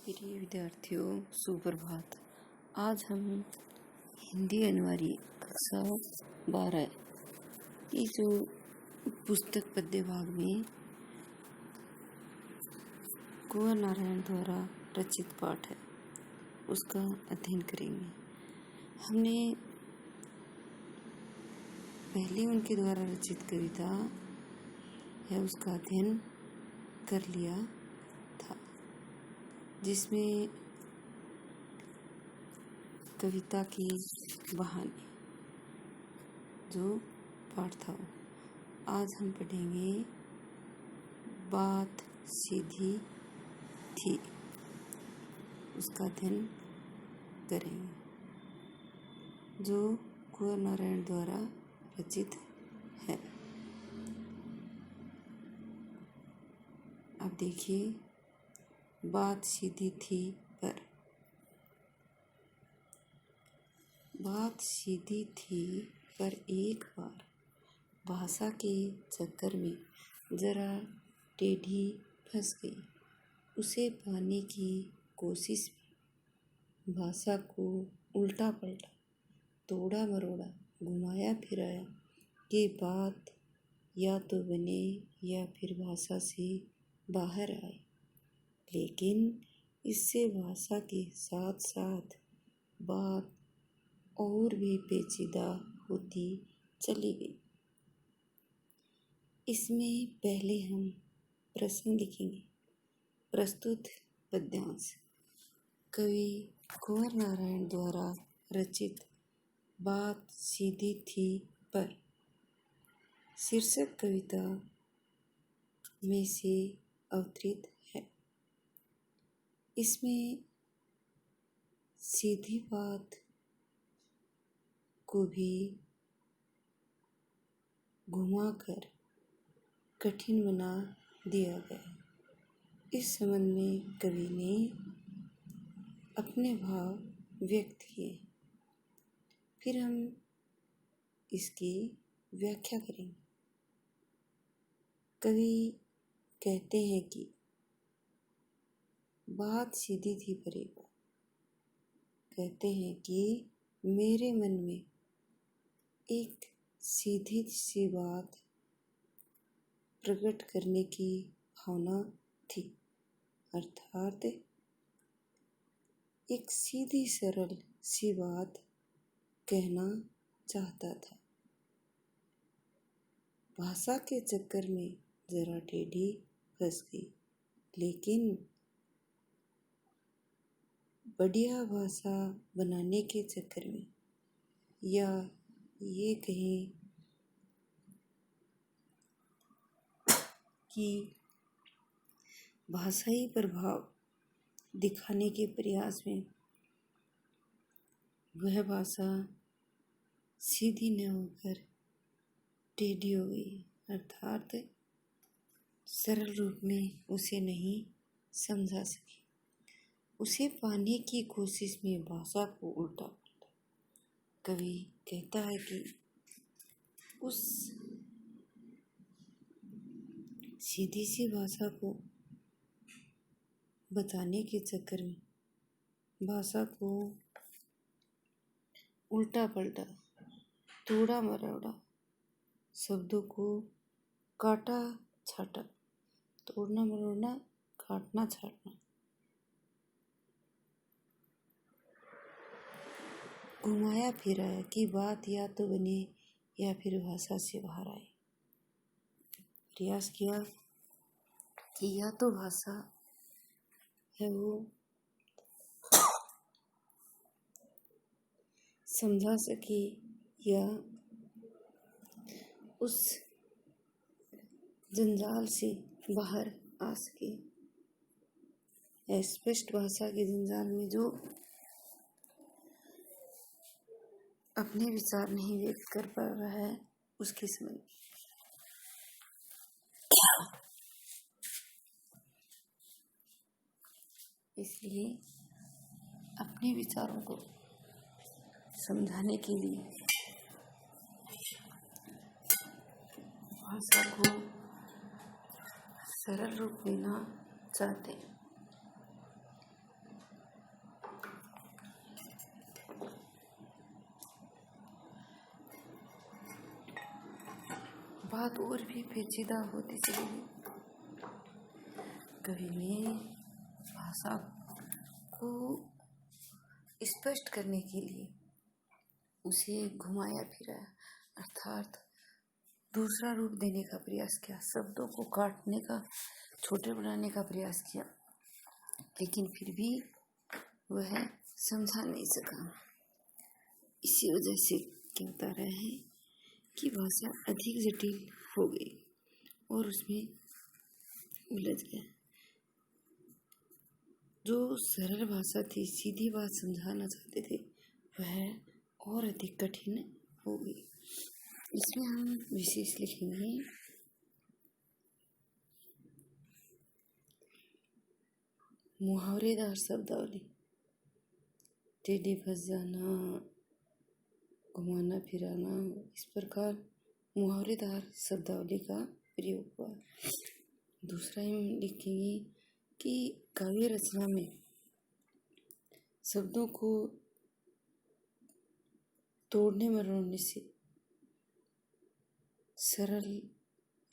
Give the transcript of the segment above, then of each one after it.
प्रिय विद्यार्थियों, सुप्रभात। आज हम हिंदी अनिवार्य कक्षा 12 की जो पुस्तक पद्य भाग में कुंवर नारायण द्वारा रचित पाठ है उसका अध्ययन करेंगे। हमने पहले उनके द्वारा रचित कविता है उसका अध्ययन कर लिया था, जिसमें कविता की बहाने जो पाठ था। आज हम पढ़ेंगे बात सीधी थी, उसका अध्ययन करेंगे, जो कुंवर नारायण द्वारा रचित है। अब देखिए, बात सीधी थी बात सीधी थी पर एक बार भाषा के चक्कर में जरा टेढ़ी फंस गई। उसे पाने की कोशिश में भाषा को उल्टा पलटा तोड़ा मरोड़ा घुमाया फिराया कि बात या तो बने या फिर भाषा से बाहर आए, लेकिन इससे भाषा के साथ साथ बात और भी पेचीदा होती चली गई। इसमें पहले हम प्रश्न लिखेंगे। प्रस्तुत पद्यांश कवि कुंवर नारायण द्वारा रचित बात सीधी थी पर शीर्षक कविता में से अवतरित है। इसमें सीधी बात को भी घुमाकर कठिन बना दिया गया। इस संबंध में कवि ने अपने भाव व्यक्त किए। फिर हम इसकी व्याख्या करेंगे। कवि कहते हैं कि बात सीधी थी पर एक बार, कहते हैं कि मेरे मन में एक सीधी सी बात प्रकट करने की भावना थी, अर्थात एक सीधी सरल सी बात कहना चाहता था। भाषा के चक्कर में जरा टेढ़ी फंस गई, लेकिन बढ़िया भाषा बनाने के चक्कर में, या ये कहें कि भाषाई प्रभाव दिखाने के प्रयास में वह भाषा सीधी न होकर टेढ़ी हो गई, अर्थात सरल रूप में उसे नहीं समझा सकी। उसे पाने की कोशिश में भाषा को उल्टा पलटा। कवि कहता है कि उस सीधी सी भाषा को बताने के चक्कर में भाषा को उल्टा पलटा तोड़ा मरोड़ा, शब्दों को काटा छाटा, तोड़ना मरोड़ना, काटना छाटना, घुमाया फिराया कि बात या तो बने या फिर भाषा से बाहर आए। प्रयास किया कि या तो भाषा है वो समझा सके या उस जंजाल से बाहर आ सके। स्पष्ट भाषा के जंजाल में जो अपने विचार नहीं व्यक्त कर पा रहा है, उसके समय इसलिए अपने विचारों को समझाने के लिए भाषा को सरल रूप देना चाहते हैं। बात और भी पेचीदा होती चली गई। कवि ने भाषा को स्पष्ट करने के लिए उसे घुमाया फिराया, अर्थात दूसरा रूप देने का प्रयास किया, शब्दों को काटने का, छोटे बनाने का प्रयास किया, लेकिन फिर भी वह समझा नहीं सका। इसी वजह से क्या बता रहे हैं कि भाषा अधिक जटिल हो गई और उसमें उलझ गया। जो सरल भाषा थी, सीधी बात समझाना चाहते थे, वह और अधिक कठिन हो गई। इसमें हम विशेष लिखेंगे मुहावरेदार शब्दावली। टेढ़े फंस जाना, घुमाना फिराना, इस प्रकार मुहावरेदार शब्दावली का प्रयोग हुआ। दूसरा हम लिखेंगे कि काव्य रचना में शब्दों को तोड़ने मरोड़ने से सरल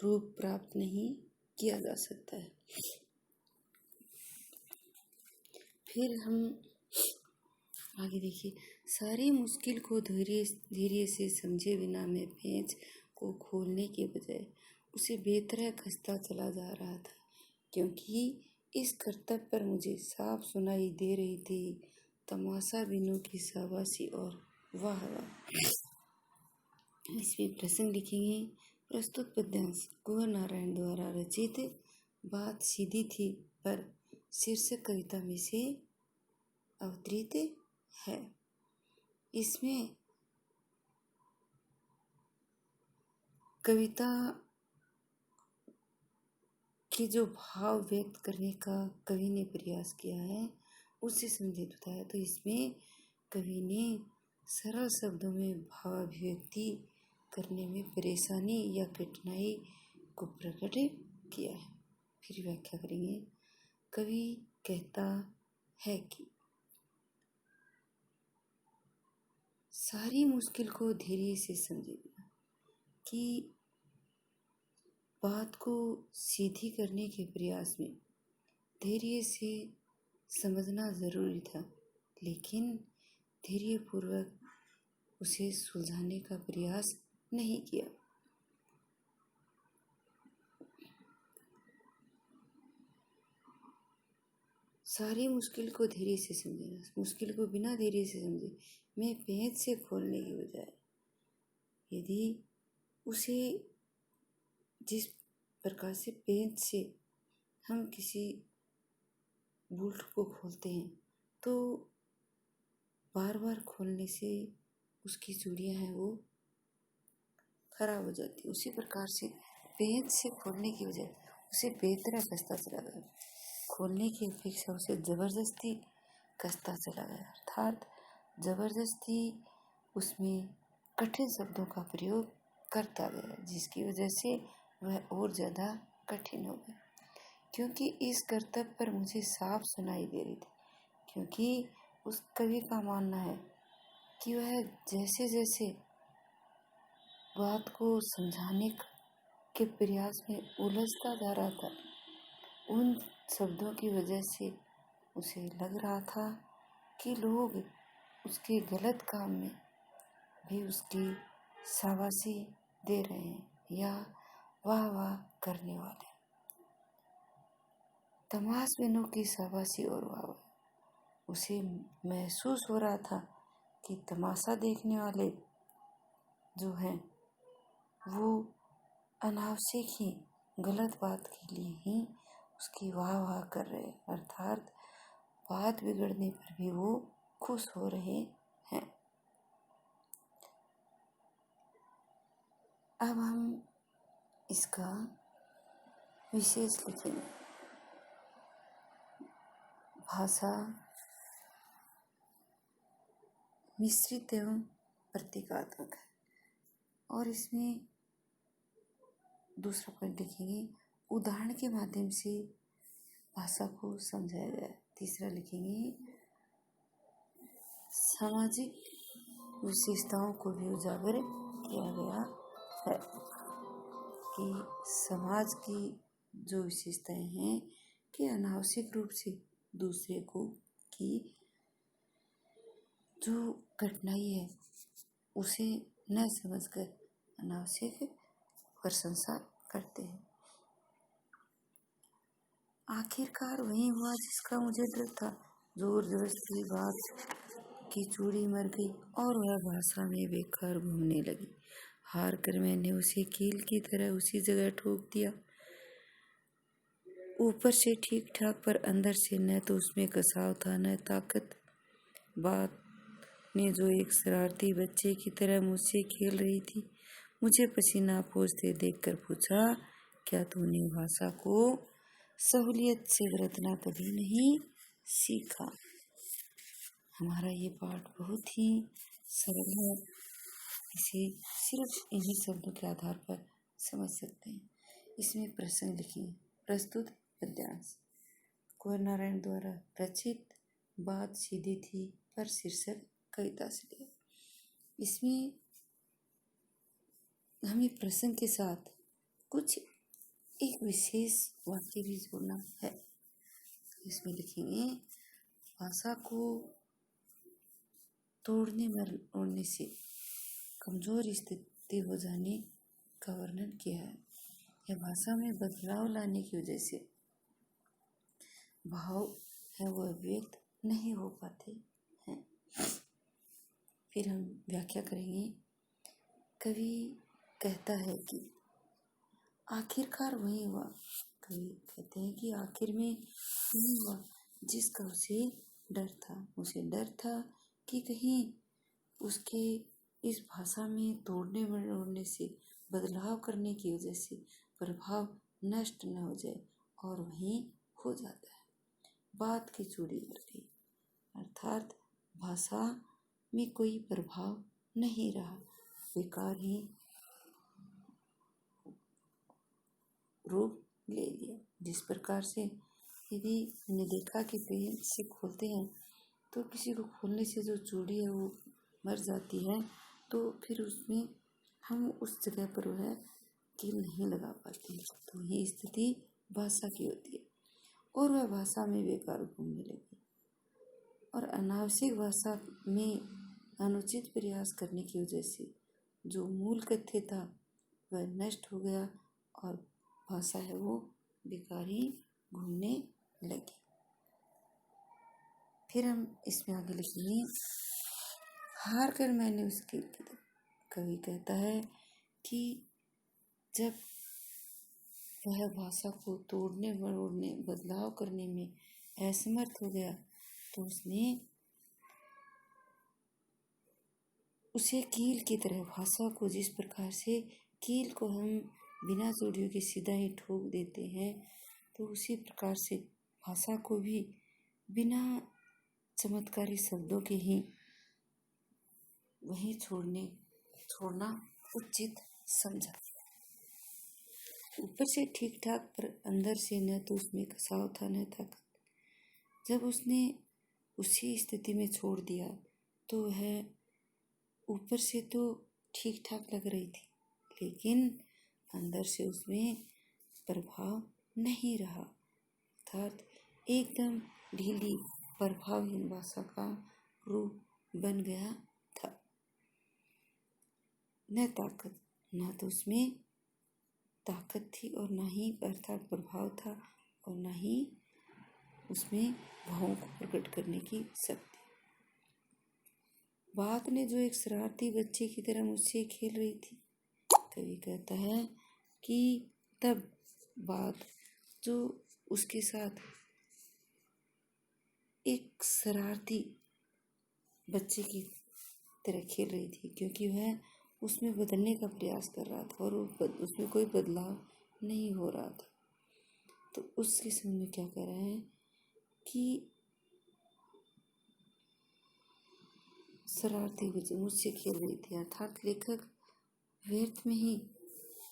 रूप प्राप्त नहीं किया जा सकता है। फिर हम आगे देखिए, सारी मुश्किल को धैर्य से समझे बिना मैं पेंच को खोलने के बजाय उसे बेतरह कसता चला जा रहा था, क्योंकि इस कर्तव्य पर मुझे साफ सुनाई दे रही थी तमाशा बिनों की शाबाशी और वाह वाह। इसमें प्रसंग लिखेंगे, प्रस्तुत पद्यांश कुंवर नारायण द्वारा रचित बात सीधी थी पर शीर्षक कविता में से अवतरित है। इसमें कविता के जो भाव व्यक्त करने का कवि ने प्रयास किया है उससे संबंधित होता है। तो इसमें कवि ने सरल शब्दों में भावाभिव्यक्ति करने में परेशानी या कठिनाई को प्रकट किया है। फिर व्याख्या करेंगे। कवि कहता है कि सारी मुश्किल को धैर्य से समझे बिना, कि बात को सीधी करने के प्रयास में धैर्य से समझना जरूरी था, लेकिन धैर्यपूर्वक उसे सुलझाने का प्रयास नहीं किया। सारी मुश्किल को धैर्य से समझना, मुश्किल को बिना धैर्य से समझे मैं पेंच से खोलने के बजाय यदि उसे जिस प्रकार से पेंच से हम किसी बोल्ट को खोलते हैं तो बार बार खोलने से उसकी चूड़ियाँ हैं वो खराब हो जाती, उसी प्रकार से पेंच से खोलने की वजह उसे बेतरह कसता चला गया, खोलने की अपेक्षा उसे जबरदस्ती कसता चला गया, अर्थात जबरदस्ती उसमें कठिन शब्दों का प्रयोग करता गया, जिसकी वजह से वह और ज़्यादा कठिन हो गया। क्योंकि इस कर्तव्य पर मुझे साफ सुनाई दे रही थी, क्योंकि उस कवि का मानना है कि वह जैसे जैसे बात को समझाने के प्रयास में उलझता जा रहा था, उन शब्दों की वजह से उसे लग रहा था कि लोग उसके गलत काम में भी उसकी शाबाशी दे रहे हैं या वाह वाह करने वाले। तमाशबिनों की शाबाशी और वाह वाह, उसे महसूस हो रहा था कि तमाशा देखने वाले जो हैं वो अनावश्यक ही गलत बात के लिए ही उसकी वाह वाह कर रहे हैं, अर्थात बात बिगड़ने पर भी वो खुश हो रहे हैं। अब हम इसका विशेष लिखेंगे। भाषा मिश्रित एवं प्रतीकात्मक है, और इसमें दूसरा पॉइंट लिखेंगे, उदाहरण के माध्यम से भाषा को समझाया गया। तीसरा लिखेंगे, सामाजिक विशेषताओं को भी उजागर किया गया है। कि समाज की जो विशेषताएं हैं कि अनावश्यक रूप से दूसरे को की जो कठिनाई है उसे न समझकर अनावश्यक प्रशंसा करते हैं। आखिरकार वही हुआ जिसका मुझे डर था। जोर जबरदस्ती बात की चूड़ी मर गई और वह भाषा में बेकार घूमने लगी। हार कर मैंने उसे कील की तरह उसी जगह ठोक दिया। ऊपर से ठीक ठाक पर अंदर से न तो उसमें कसाव था न ताकत। बात ने जो एक शरारती बच्चे की तरह मुझसे खेल रही थी मुझे पसीना पोंछते देखकर पूछा, क्या तूने भाषा को सहूलियत से बरतना कभी नहीं सीखा? हमारा ये पाठ बहुत ही सरल है। इसे सिर्फ इन्हीं शब्दों के आधार पर समझ सकते हैं। इसमें प्रसंग लिखिए। प्रस्तुत पद्यांश कुंवर नारायण द्वारा रचित। बात सीधी थी पर शीर्षक कविता से लिया। इसमें हमें प्रसंग के साथ कुछ एक विशेष वाक्य भी जोड़ना है। इसमें लिखेंगे, भाषा को तोड़ने मरोड़ने से कमजोर स्थिति हो जाने का वर्णन किया है। यह भाषा में बदलाव लाने की वजह से भाव है वो व्यक्त नहीं हो पाते हैं। फिर हम व्याख्या करेंगे। कवि कहता है कि आखिरकार वही हुआ। कवि कहते हैं कि आखिर में वही हुआ जिसका उसे डर था। उसे डर था कि कहीं उसके इस भाषा में तोड़ने मरोड़ने से बदलाव करने की वजह से प्रभाव नष्ट न हो जाए, और वहीं हो जाता है। बात की चूड़ी मर गई, अर्थात भाषा में कोई प्रभाव नहीं रहा, बेकार ही रूप ले लिया। जिस प्रकार से यदि हमने देखा कि पेन से खोलते हैं तो किसी को खोलने से जो चूड़ी है वो मर जाती है, तो फिर उसमें हम उस जगह पर वह कील नहीं लगा पाते हैं। तो ये स्थिति भाषा की होती है और वह भाषा में बेकार घूमने लगी और अनावश्यक भाषा में अनुचित प्रयास करने की वजह से जो मूल कथ्य था वह नष्ट हो गया और भाषा है वो बेकार ही घूमने लगी। फिर हम इसमें आगे लिखेंगे, हार कर मैंने उसकी कवि कहता है कि जब वह भाषा को तोड़ने मरोड़ने बदलाव करने में असमर्थ हो गया तो उसने उसे कील की तरह भाषा को, जिस प्रकार से कील को हम बिना चूड़ियों के सीधा ही ठोक देते हैं, तो उसी प्रकार से भाषा को भी बिना चमत्कारी शब्दों के ही वहीं छोड़ना उचित समझा। ऊपर से ठीक ठाक पर अंदर से न तो उसमें कसाव था न ताकत। जब उसने उसी स्थिति में छोड़ दिया तो वह ऊपर से तो ठीक ठाक लग रही थी, लेकिन अंदर से उसमें प्रभाव नहीं रहा, अर्थात एकदम ढीली प्रभावहीन भाषा का रूप बन गया था। न ताकत, न तो उसमें ताकत थी और न ही अर्थात प्रभाव था और न ही उसमें भावों को प्रकट करने की शक्ति। बात ने जो एक शरारती बच्चे की तरह मुझसे खेल रही थी। कवि कहता है कि तब बात जो उसके साथ एक शरारती बच्चे की तरह खेल रही थी, क्योंकि वह उसमें बदलने का प्रयास कर रहा था और उसमें कोई बदलाव नहीं हो रहा था। तो उसके समय में क्या कह रहे हैं कि शरारती बच्चे मुझसे खेल रही थी, अर्थात लेखक व्यर्थ में ही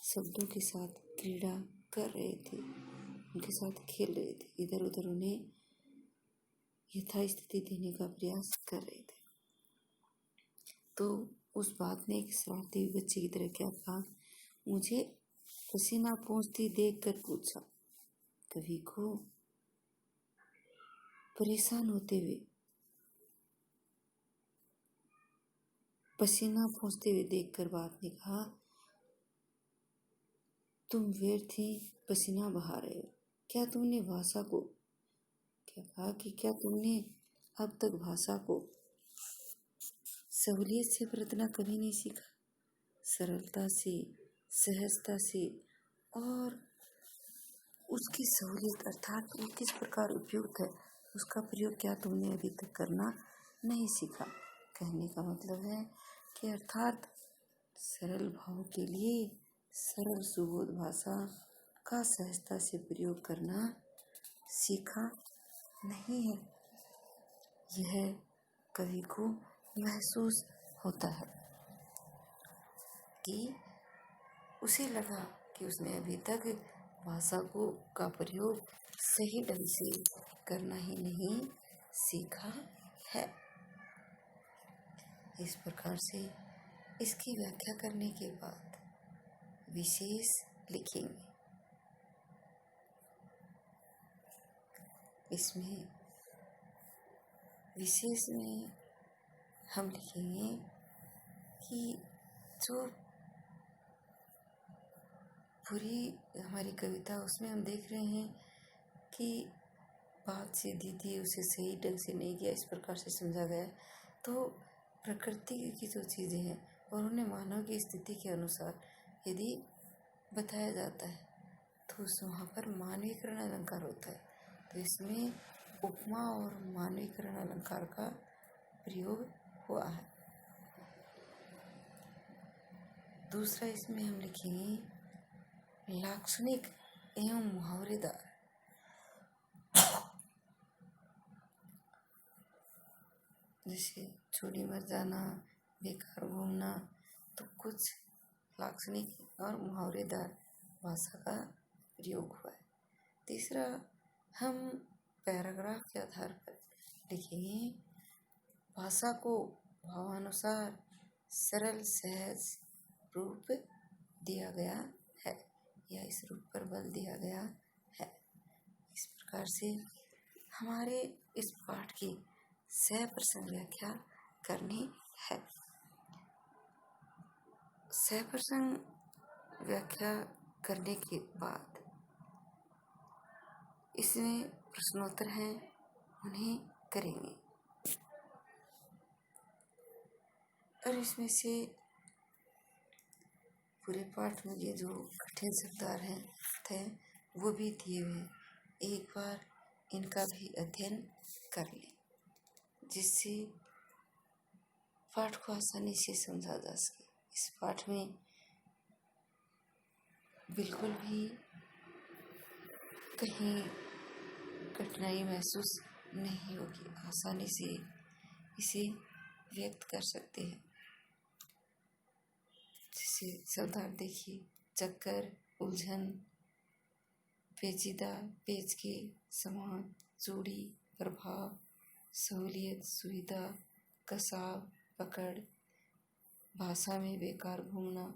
शब्दों के साथ क्रीड़ा कर रहे थे, उनके साथ खेल रहे थे, इधर उधर उन्हें यथास्थिति देने का प्रयास कर रहे थे। तो उस बात ने एक शरारती बच्चे की तरह क्या कहा, मुझे पसीना पोंछती देखकर पूछा। कवि को परेशान होते हुए पसीना पोंछते हुए देखकर बाघ ने कहा, तुम व्यर्थ ही पसीना बहा रहे हो। क्या तुमने अब तक भाषा को सहूलियत से बरतना कभी नहीं सीखा? सरलता से, सहजता से और उसकी सहूलियत अर्थात वो किस प्रकार उपयुक्त है उसका प्रयोग क्या तुमने अभी तक करना नहीं सीखा? कहने का मतलब है कि अर्थात सरल भाव के लिए सरल सुबोध भाषा का सहजता से प्रयोग करना सीखा नहीं है। यह कवि को महसूस होता है कि उसे लगा कि उसने अभी तक भाषा का प्रयोग सही ढंग से करना ही नहीं सीखा है। इस प्रकार से इसकी व्याख्या करने के बाद विशेष लिखेंगे। इसमें विशेष में हम लिखेंगे कि जो पूरी हमारी कविता उसमें हम देख रहे हैं कि बात सीधी थी, उसे सही ढंग से नहीं किया, इस प्रकार से समझा गया। तो प्रकृति की जो चीज़ें हैं और उन्हें मानव की स्थिति के अनुसार यदि बताया जाता है तो वहाँ पर मानवीकरण अलंकार होता है। तो इसमें उपमा और मानवीकरण अलंकार का प्रयोग हुआ है। दूसरा इसमें हम लिखेंगे लाक्षणिक एवं मुहावरेदार। जैसे छोड़ी मर जाना, बेकार घूमना, तो कुछ लाक्षणिक और मुहावरेदार भाषा का प्रयोग हुआ है। तीसरा हम पैराग्राफ के आधार पर लिखेंगे भाषा को भावानुसार सरल सहज रूप दिया गया है या इस रूप पर बल दिया गया है। इस प्रकार से हमारे इस पाठ की सप्रसंग व्याख्या करनी है। सप्रसंग व्याख्या करने के बाद इसमें प्रश्नोत्तर हैं, उन्हें करेंगे। और इसमें से पूरे पाठ में ये जो कठिन शब्दार हैं थे वो भी दिए हुए, एक बार इनका भी अध्ययन कर लें जिससे पाठ को आसानी से समझा जा सके। इस पाठ में बिल्कुल भी कहीं कठिनाई महसूस नहीं होगी, आसानी से इसे व्यक्त कर सकते हैं। जैसे शब्दार्थ देखिए, चक्कर, उलझन, पेचीदा, पेच के समान, चूड़ी, प्रभाव, सहूलियत, सुविधा, कसाव, पकड़, भाषा में बेकार घूमना,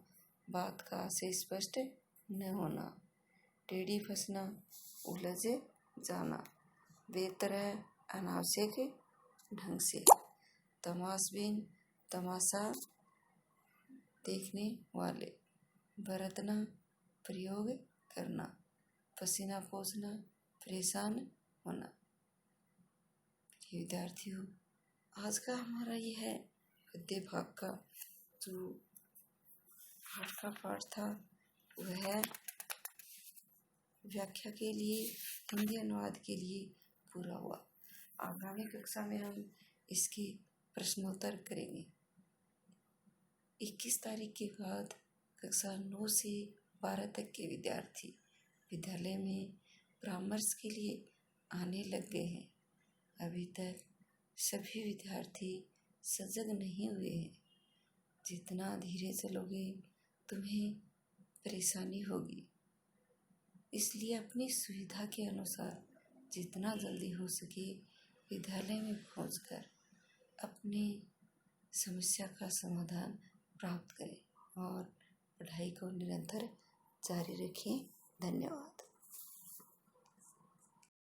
बात का आशय स्पष्ट न होना, टेढ़ी फंसना, उलझ जाना, बेतरह अनावश्यक ढंग से, तमाशबीन तमाशा देखने वाले, बरतना प्रयोग करना, पसीना पोंछना, परेशान होना। विद्यार्थियों, आज का हमारा ये है गद्य भाग का जो आज का पाठ था वह व्याख्या के लिए हिंदी अनुवाद के लिए पूरा हुआ। आगामी कक्षा में हम इसके प्रश्नोत्तर करेंगे। 21 तारीख के बाद कक्षा 9 से 12 तक के विद्यार्थी विद्यालय में परामर्श के लिए आने लग गए हैं। अभी तक सभी विद्यार्थी सजग नहीं हुए हैं। जितना धीरे चलोगे तुम्हें परेशानी होगी, इसलिए अपनी सुविधा के अनुसार जितना जल्दी हो सके विद्यालय में पहुंचकर अपनी समस्या का समाधान प्राप्त करें और पढ़ाई को निरंतर जारी रखें। धन्यवाद।